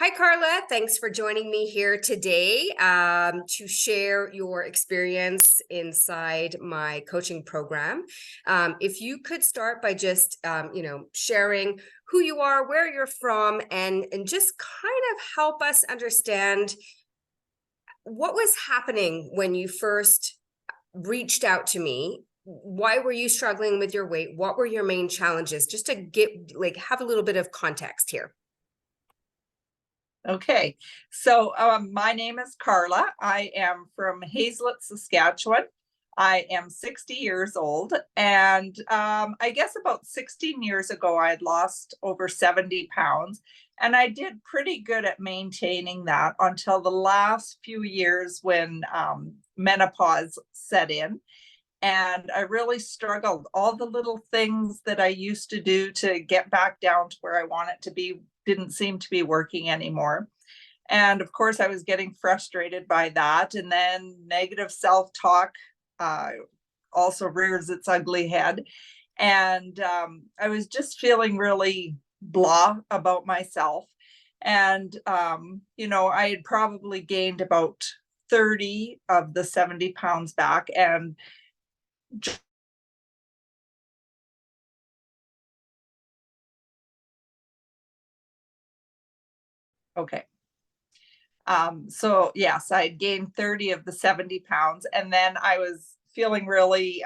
Hi, Carla. Thanks for joining me here today to share your experience inside my coaching program. If you could start by just, sharing who you are, where you're from, and just kind of help us understand what was happening when you first reached out to me. Why were you struggling with your weight? What were your main challenges? Just to have a little bit of context here. Okay, so my name is Carla. I am from Hazelett, Saskatchewan. I am 60 years old, and I guess about 16 years ago, I had lost over 70 pounds, and I did pretty good at maintaining that until the last few years when menopause set in. And I really struggled. All the little things that I used to do to get back down to where I want it to be didn't seem to be working anymore. And of course, I was getting frustrated by that. And then negative self-talk uh, also rears its ugly head. And I was just feeling really blah about myself. And, I had probably gained about 30 of the 70 pounds back. And okay. So yes, I had gained 30 of the 70 pounds, and then I was feeling really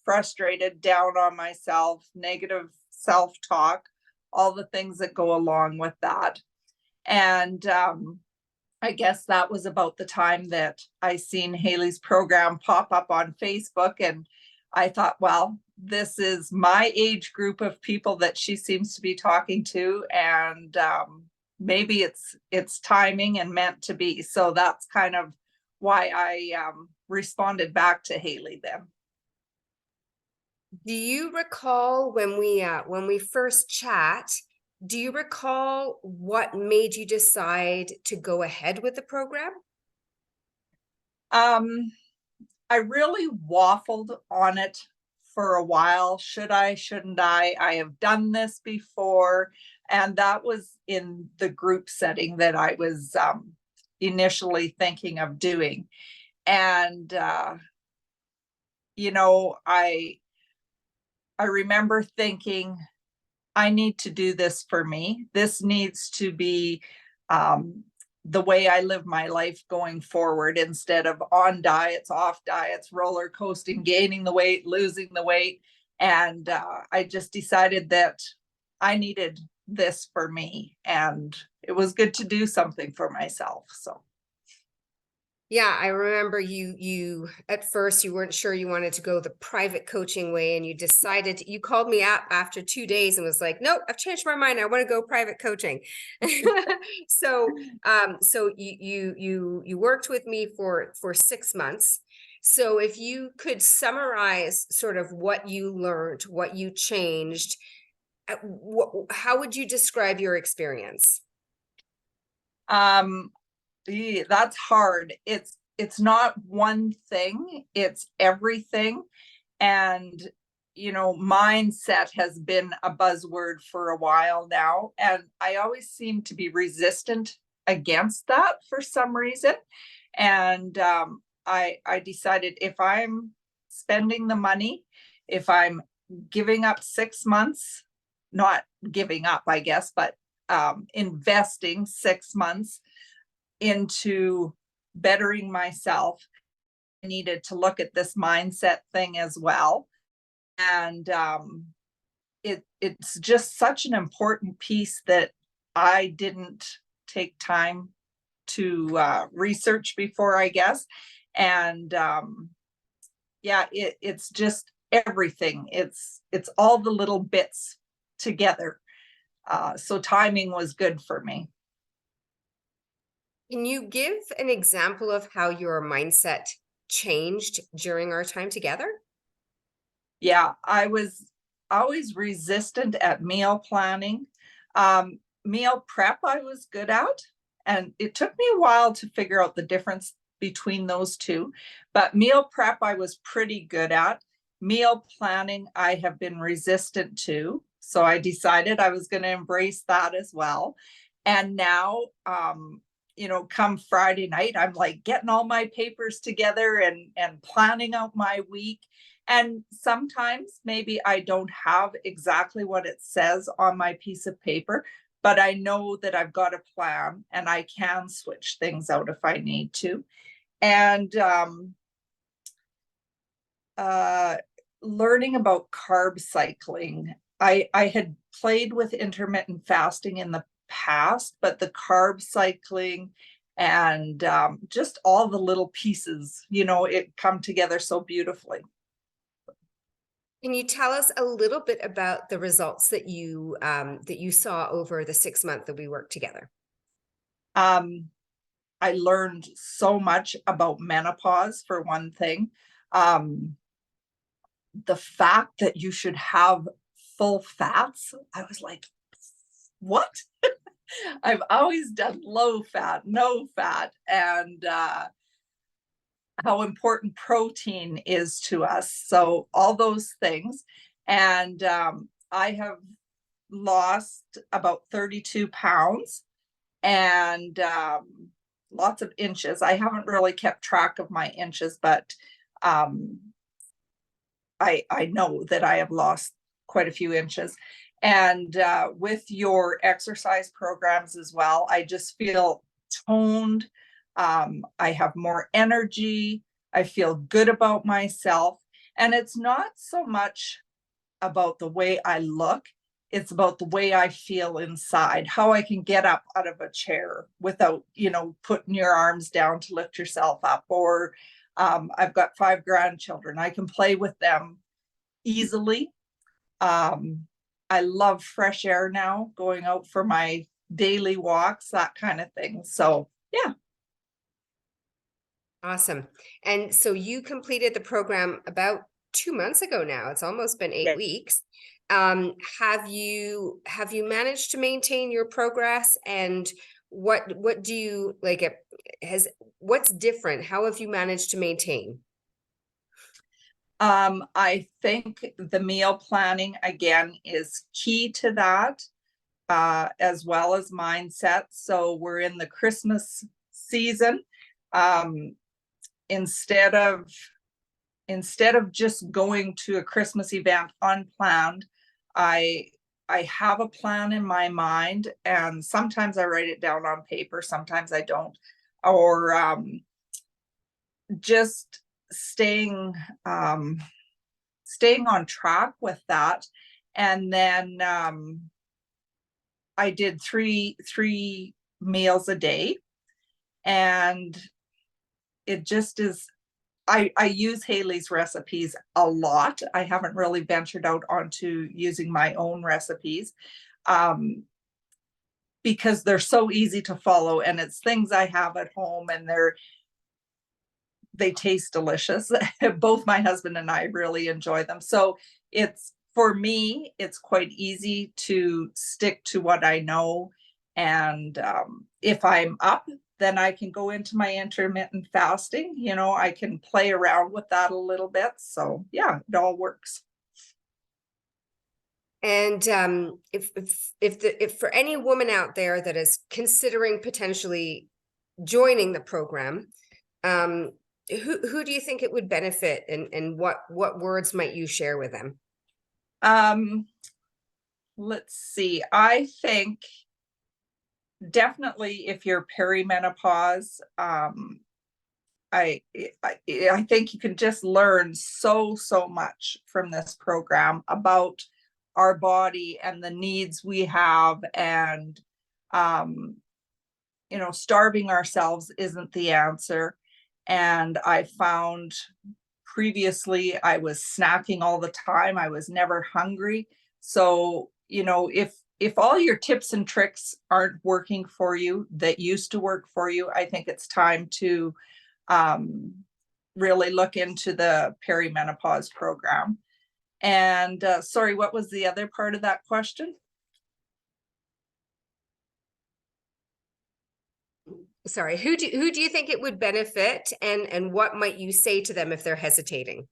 frustrated, down on myself, negative self-talk, all the things that go along with that. And I guess that was about the time that I seen Haley's program pop up on Facebook, and I thought, well, this is my age group of people that she seems to be talking to, and maybe it's timing and meant to be. So that's kind of why I responded back to Haley then. Do you recall when we first chat, do you recall what made you decide to go ahead with the program? I really waffled on it for a while. Should I, shouldn't I? I have done this before. And that was in the group setting that I was initially thinking of doing. And, I remember thinking, I need to do this for me. This needs to be the way I live my life going forward, instead of on diets, off diets, roller coasting, gaining the weight, losing the weight. And I just decided that I needed this for me, and it was good to do something for myself. So Yeah, I remember you at first you weren't sure you wanted to go the private coaching way, and you called me up after 2 days and was like, nope, I've changed my mind. I want to go private coaching. So you worked with me for 6 months. So if you could summarize sort of what you learned, what you changed, how would you describe your experience? um that's hard. It's not one thing, it's everything. And mindset has been a buzzword for a while now, and I always seem to be resistant against that for some reason. And I decided, if I'm spending the money, if I'm giving up 6 months, not giving up, I guess, but investing 6 months into bettering myself, I needed to look at this mindset thing as well. And it's just such an important piece that I didn't take time to research before, I guess. And yeah, it's just everything. It's all the little bits together. So timing was good for me. Can you give an example of how your mindset changed during our time together? Yeah, I was always resistant at meal planning. Meal prep, I was good at. And it took me a while to figure out the difference between those two. But meal prep, I was pretty good at. Meal planning, I have been resistant to. So I decided I was going to embrace that as well. And now, come Friday night, I'm like getting all my papers together and planning out my week. And sometimes maybe I don't have exactly what it says on my piece of paper, but I know that I've got a plan and I can switch things out if I need to. And learning about carb cycling, I had played with intermittent fasting in the past, but the carb cycling and just all the little pieces, it come together so beautifully. Can you tell us a little bit about the results that you saw over the 6 months that we worked together? I learned so much about menopause, for one thing. The fact that you should have full fats, I was like, what? I've always done low fat, no fat, and how important protein is to us. So all those things. And I have lost about 32 pounds and lots of inches. I haven't really kept track of my inches, but I know that I have lost quite a few inches. And with your exercise programs as well, I just feel toned. I have more energy. I feel good about myself. And it's not so much about the way I look, it's about the way I feel inside, how I can get up out of a chair without, putting your arms down to lift yourself up. Or I've got 5 grandchildren. I can play with them easily. I love fresh air now, going out for my daily walks, that kind of thing. So, yeah. Awesome. And so you completed the program about 2 months ago now. It's almost been 8 weeks. Have you managed to maintain your progress, and what do you like? What's different? How have you managed to maintain? I think the meal planning again is key to that, as well as mindset. So we're in the Christmas season. Instead of just going to a Christmas event unplanned, I have a plan in my mind, and sometimes I write it down on paper, sometimes I don't. Or just staying on track with that. And then I did three meals a day, and it just is. I use Haley's recipes a lot. I haven't really ventured out onto using my own recipes because they're so easy to follow, and it's things I have at home, and they taste delicious. Both my husband and I really enjoy them. So for me, it's quite easy to stick to what I know. And if I'm up, then I can go into my intermittent fasting. I can play around with that a little bit. So yeah, it all works. And if for any woman out there that is considering potentially joining the program, who do you think it would benefit, and what words might you share with them? Let's see. I think definitely if you're perimenopause, I think you can just learn so much from this program about our body and the needs we have, and starving ourselves isn't the answer. And I found previously I was snacking all the time. I was never hungry. So, if all your tips and tricks aren't working for you that used to work for you, I think it's time to really look into the perimenopause program. And sorry, what was the other part of that question? Sorry, who do you think it would benefit, and what might you say to them if they're hesitating?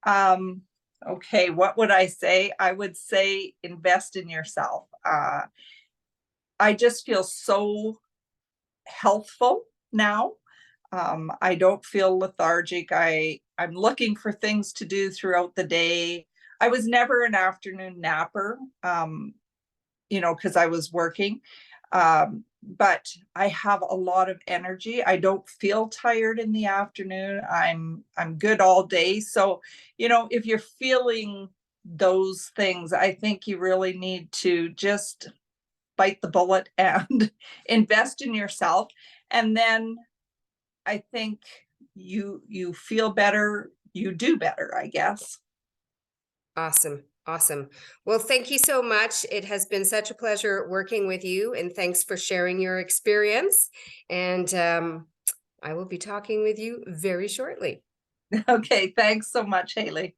Okay, what would I say? I would say invest in yourself. I just feel so healthful now. I don't feel lethargic. I'm looking for things to do throughout the day. I was never an afternoon napper, because I was working. But I have a lot of energy. I don't feel tired in the afternoon. I'm good all day. So, if you're feeling those things, I think you really need to just bite the bullet and invest in yourself. And then I think you feel better, you do better, I guess. Awesome. Awesome. Well, thank you so much. It has been such a pleasure working with you, and thanks for sharing your experience. And I will be talking with you very shortly. Okay, thanks so much, Haley.